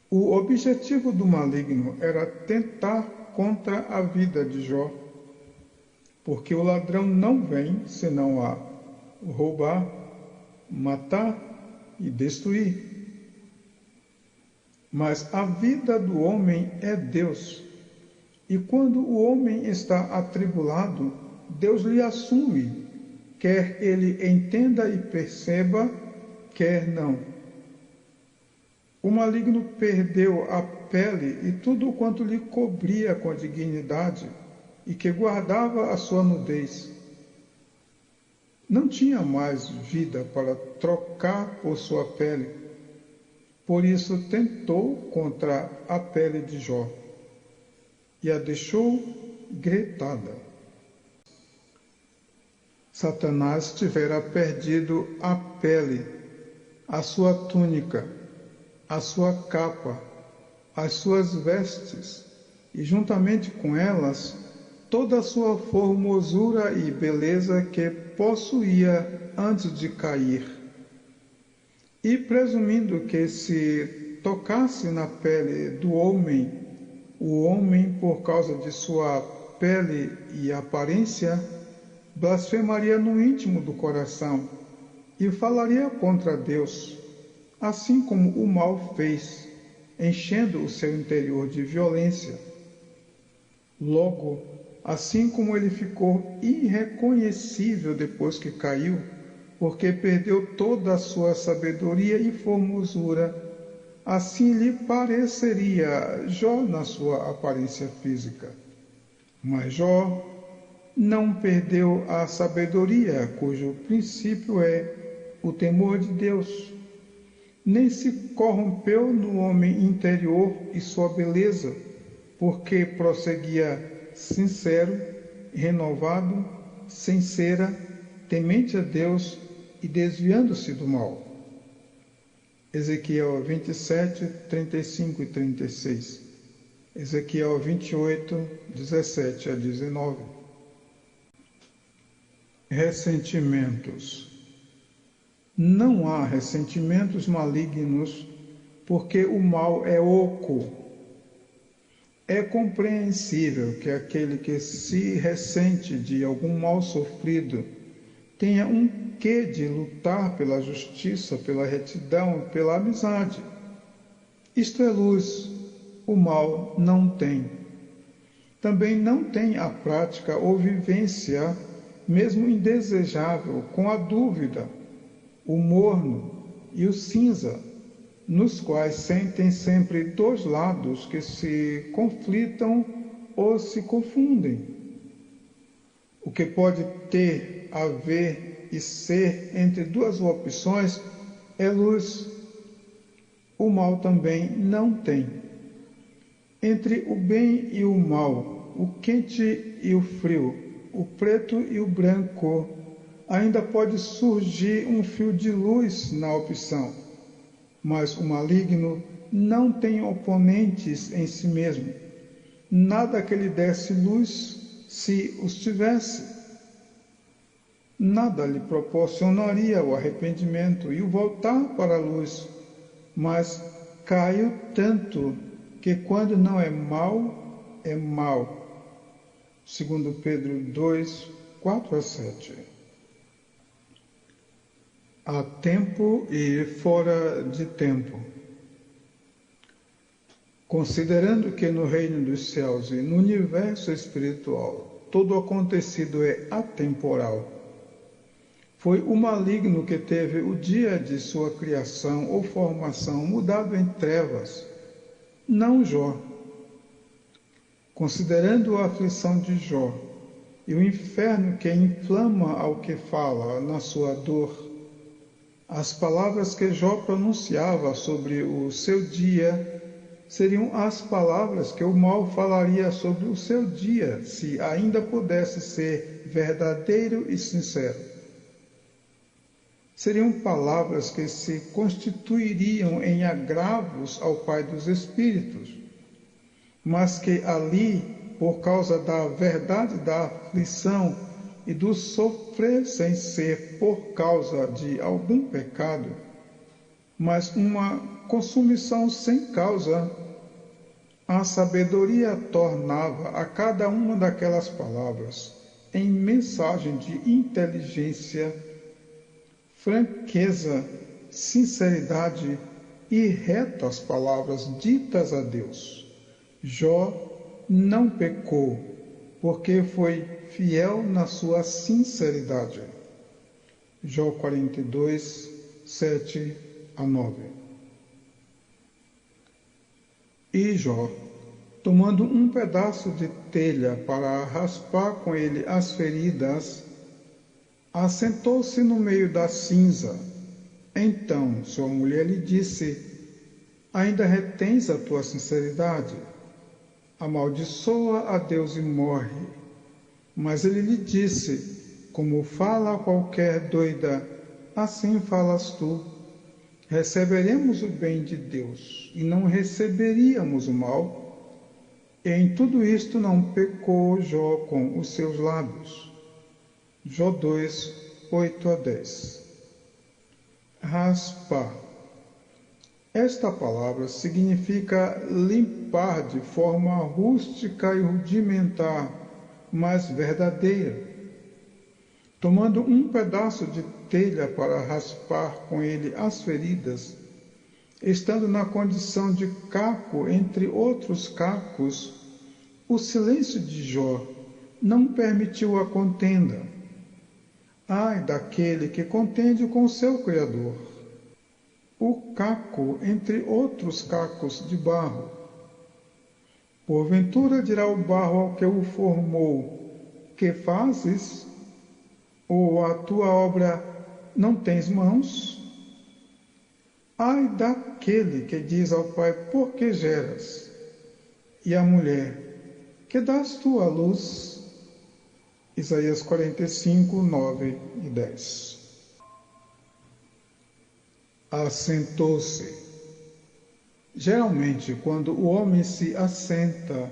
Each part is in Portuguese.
O objetivo do maligno era tentar contra a vida de Jó, porque o ladrão não vem senão a roubar, matar e destruir. Mas a vida do homem é Deus. E quando o homem está atribulado, Deus lhe assume, quer ele entenda e perceba, quer não. O maligno perdeu a pele e tudo quanto lhe cobria com dignidade e que guardava a sua nudez. Não tinha mais vida para trocar por sua pele. Por isso tentou contra a pele de Jó e a deixou gretada. Satanás tivera perdido a pele, a sua túnica, a sua capa, as suas vestes, e juntamente com elas, toda a sua formosura e beleza que possuía antes de cair. E presumindo que se tocasse na pele do homem, o homem, por causa de sua pele e aparência, blasfemaria no íntimo do coração e falaria contra Deus, assim como o mal fez, enchendo o seu interior de violência. Logo, assim como ele ficou irreconhecível depois que caiu, porque perdeu toda a sua sabedoria e formosura, assim lhe pareceria Jó na sua aparência física. Mas Jó não perdeu a sabedoria, cujo princípio é o temor de Deus, nem se corrompeu no homem interior e sua beleza, porque prosseguia sincero, renovado, sem cera, temente a Deus e desviando-se do mal. Ezequiel 27, 35 e 36. Ezequiel 28, 17 a 19. Ressentimentos. Não há ressentimentos malignos, porque o mal é oco. É compreensível que aquele que se ressente de algum mal sofrido tenha um quê de lutar pela justiça, pela retidão, pela amizade. Isto é luz, o mal não tem. Também não tem a prática ou vivência, mesmo indesejável, com a dúvida, o morno e o cinza, nos quais sentem sempre dois lados que se conflitam ou se confundem. O que pode ter, haver e ser entre duas opções é luz. O mal também não tem. Entre o bem e o mal, o quente e o frio, o preto e o branco, ainda pode surgir um fio de luz na opção, mas o maligno não tem oponentes em si mesmo. Nada que lhe desse luz, se os tivesse. Nada lhe proporcionaria o arrependimento e o voltar para a luz, mas caiu tanto que quando não é mal, é mal. 2 Pedro 2, 4 a 7. Há tempo e fora de tempo. Considerando que no reino dos céus e no universo espiritual todo acontecido é atemporal, foi o maligno que teve o dia de sua criação ou formação mudado em trevas, não Jó. Considerando a aflição de Jó e o inferno que inflama ao que fala na sua dor, as palavras que Jó pronunciava sobre o seu dia seriam as palavras que o mal falaria sobre o seu dia, se ainda pudesse ser verdadeiro e sincero. Seriam palavras que se constituiriam em agravos ao Pai dos Espíritos, mas que ali, por causa da verdade da aflição e do sofrer sem ser por causa de algum pecado, mas uma consumição sem causa. A sabedoria tornava a cada uma daquelas palavras em mensagem de inteligência, franqueza, sinceridade e retas palavras ditas a Deus. Jó não pecou, porque foi fiel na sua sinceridade. Jó 42, 7 a 9. E Jó, tomando um pedaço de telha para raspar com ele as feridas, assentou-se no meio da cinza. Então sua mulher lhe disse: ainda retens a tua sinceridade? Amaldiçoa a Deus e morre. Mas ele lhe disse: como fala qualquer doida, assim falas tu. Receberemos o bem de Deus e não receberíamos o mal. E em tudo isto não pecou Jó com os seus lábios. Jó 2, 8 a 10. Raspar. Esta palavra significa limpar de forma rústica e rudimentar, mas verdadeira. Tomando um pedaço de telha para raspar com ele as feridas, estando na condição de caco entre outros cacos, o silêncio de Jó não permitiu a contenda. Ai daquele que contende com o seu Criador. O caco entre outros cacos de barro. Porventura dirá o barro ao que o formou: que fazes? Ou a tua obra não tens mãos? Ai daquele que diz ao pai: por que geras? E à mulher: que dás tu à luz? Isaías 45, 9 e 10. Assentou-se. Geralmente, quando o homem se assenta,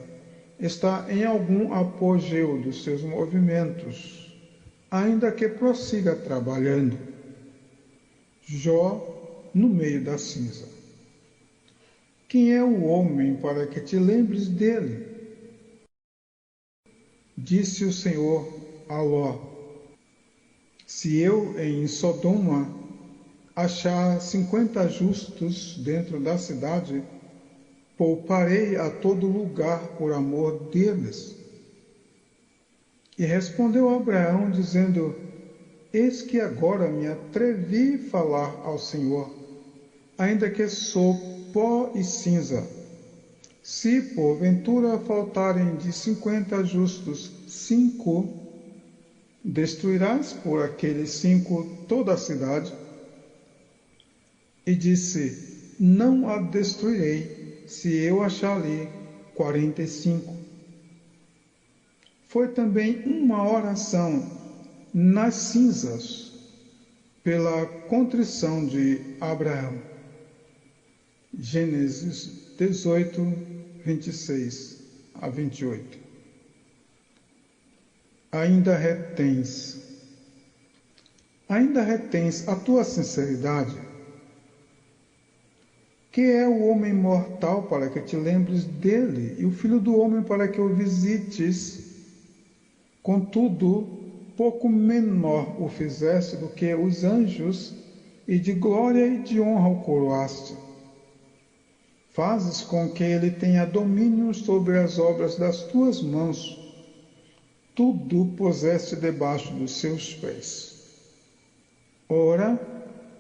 está em algum apogeu dos seus movimentos, ainda que prossiga trabalhando. Jó no meio da cinza. Quem é o homem para que te lembres dele? Disse o Senhor a Ló: se eu em Sodoma achar 50 justos dentro da cidade, pouparei a todo lugar por amor deles. E respondeu Abraão, dizendo: eis que agora me atrevi a falar ao Senhor, ainda que sou pó e cinza. Se porventura faltarem de 50 justos 5, destruirás por aqueles 5 toda a cidade? E disse: não a destruirei, se eu achar ali 45. Foi também uma oração nas cinzas pela contrição de Abraão. Gênesis 18, 26 a 28. Ainda retens a tua sinceridade? Que é o homem mortal para que te lembres dele, e o filho do homem para que o visites? Contudo, pouco menor o fizeste do que os anjos, e de glória e de honra o coroaste. Fazes com que ele tenha domínio sobre as obras das tuas mãos. Tudo puseste debaixo dos seus pés. Ora,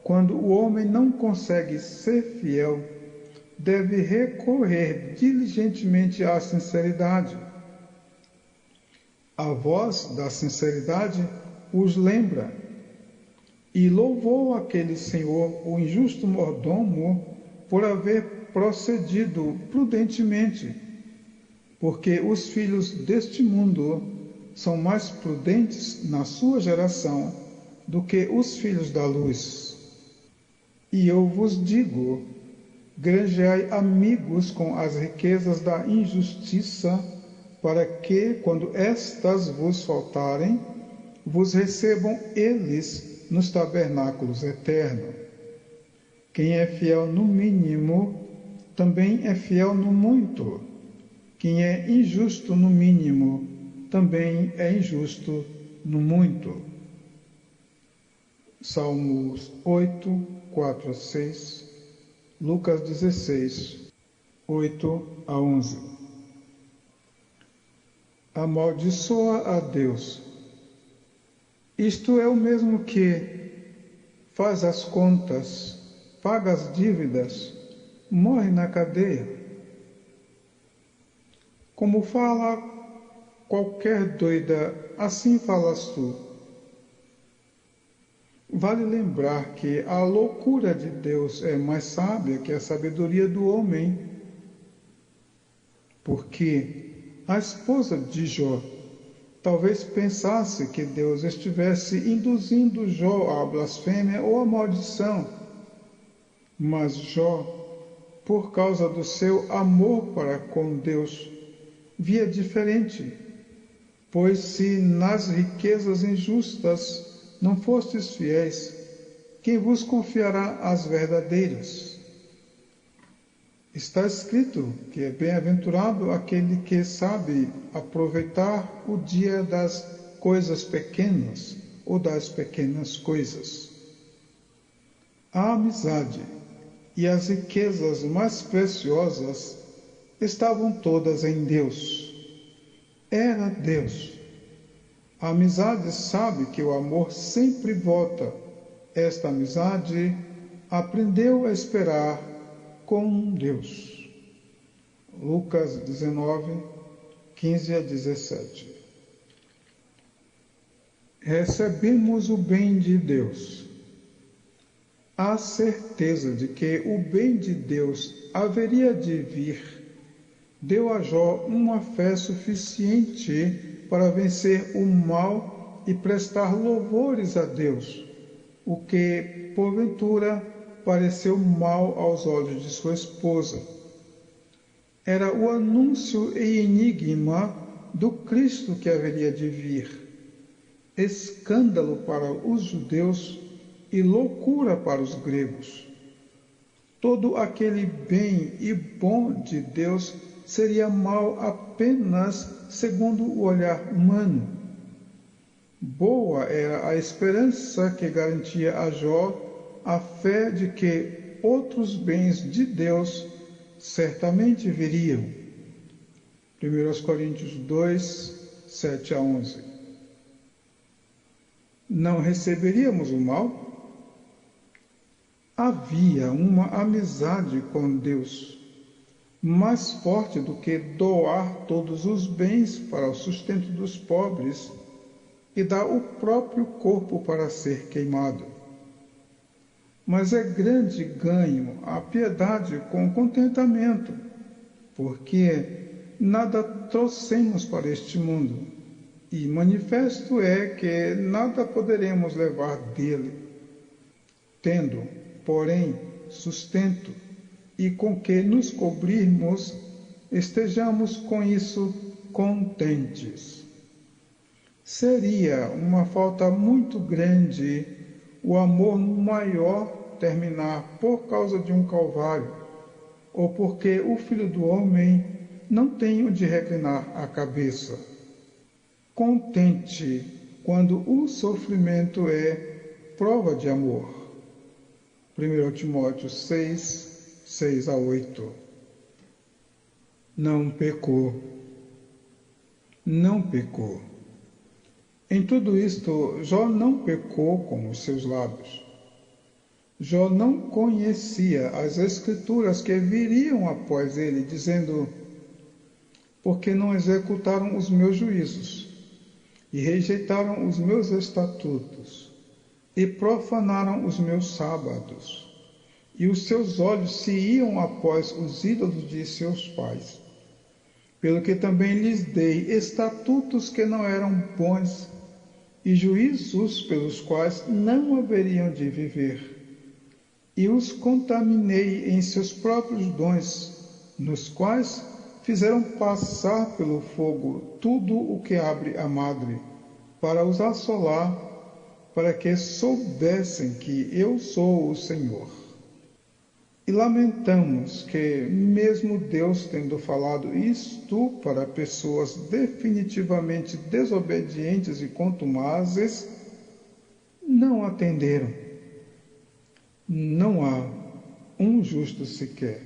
quando o homem não consegue ser fiel, deve recorrer diligentemente à sinceridade. A voz da sinceridade os lembra. E louvou aquele senhor, o injusto mordomo, por haver procedido prudentemente, porque os filhos deste mundo são mais prudentes na sua geração do que os filhos da luz. E eu vos digo: granjeai amigos com as riquezas da injustiça, para que, quando estas vos faltarem, vos recebam eles nos tabernáculos eternos. Quem é fiel no mínimo, também é fiel no muito. Quem é injusto no mínimo, também é injusto no muito. Salmos 8, 4 a 6, Lucas 16, 8 a 11. Amaldiçoa a Deus. Isto é o mesmo que faz as contas, paga as dívidas, morre na cadeia. Como fala qualquer doida, assim falas tu. Vale lembrar que a loucura de Deus é mais sábia que a sabedoria do homem, porque a esposa de Jó talvez pensasse que Deus estivesse induzindo Jó à blasfêmia ou à maldição, mas Jó, por causa do seu amor para com Deus, via diferente, pois se nas riquezas injustas não fostes fiéis, quem vos confiará as verdadeiras? Está escrito que é bem-aventurado aquele que sabe aproveitar o dia das coisas pequenas ou das pequenas coisas. A amizade e as riquezas mais preciosas estavam todas em Deus. Era Deus. A amizade sabe que o amor sempre volta. Esta amizade aprendeu a esperar com Deus. Lucas 19, 15 a 17. Recebemos o bem de Deus. A certeza de que o bem de Deus haveria de vir deu a Jó uma fé suficiente para vencer o mal e prestar louvores a Deus, o que, porventura, pareceu mal aos olhos de sua esposa. Era o anúncio e enigma do Cristo que haveria de vir, escândalo para os judeus e loucura para os gregos. Todo aquele bem e bom de Deus seria mal apenas segundo o olhar humano. Boa era a esperança que garantia a Jó a fé de que outros bens de Deus certamente viriam. 1 Coríntios 2, 7 a 11. Não receberíamos o mal? Havia uma amizade com Deus mais forte do que doar todos os bens para o sustento dos pobres e dar o próprio corpo para ser queimado. Mas é grande ganho a piedade com contentamento, porque nada trouxemos para este mundo, e manifesto é que nada poderemos levar dele, tendo, porém, sustento, e com que nos cobrirmos, estejamos com isso contentes. Seria uma falta muito grande o amor maior terminar por causa de um calvário, ou porque o Filho do Homem não tem onde reclinar a cabeça. Contente quando o sofrimento é prova de amor. 1 Timóteo 6, 6 a 8. Não pecou. Não pecou. Em tudo isto, Jó não pecou com os seus lábios. Jó não conhecia as escrituras que viriam após ele, dizendo: porque não executaram os meus juízos, e rejeitaram os meus estatutos, e profanaram os meus sábados, e os seus olhos se iam após os ídolos de seus pais. Pelo que também lhes dei estatutos que não eram bons, e juízos pelos quais não haveriam de viver. E os contaminei em seus próprios dons, nos quais fizeram passar pelo fogo tudo o que abre a madre, para os assolar, para que soubessem que eu sou o Senhor. E lamentamos que, mesmo Deus tendo falado isto para pessoas definitivamente desobedientes e contumazes, não atenderam. Não há um justo sequer.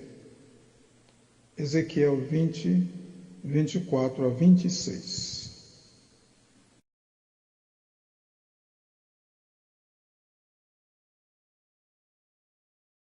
Ezequiel 20, 24 a 26.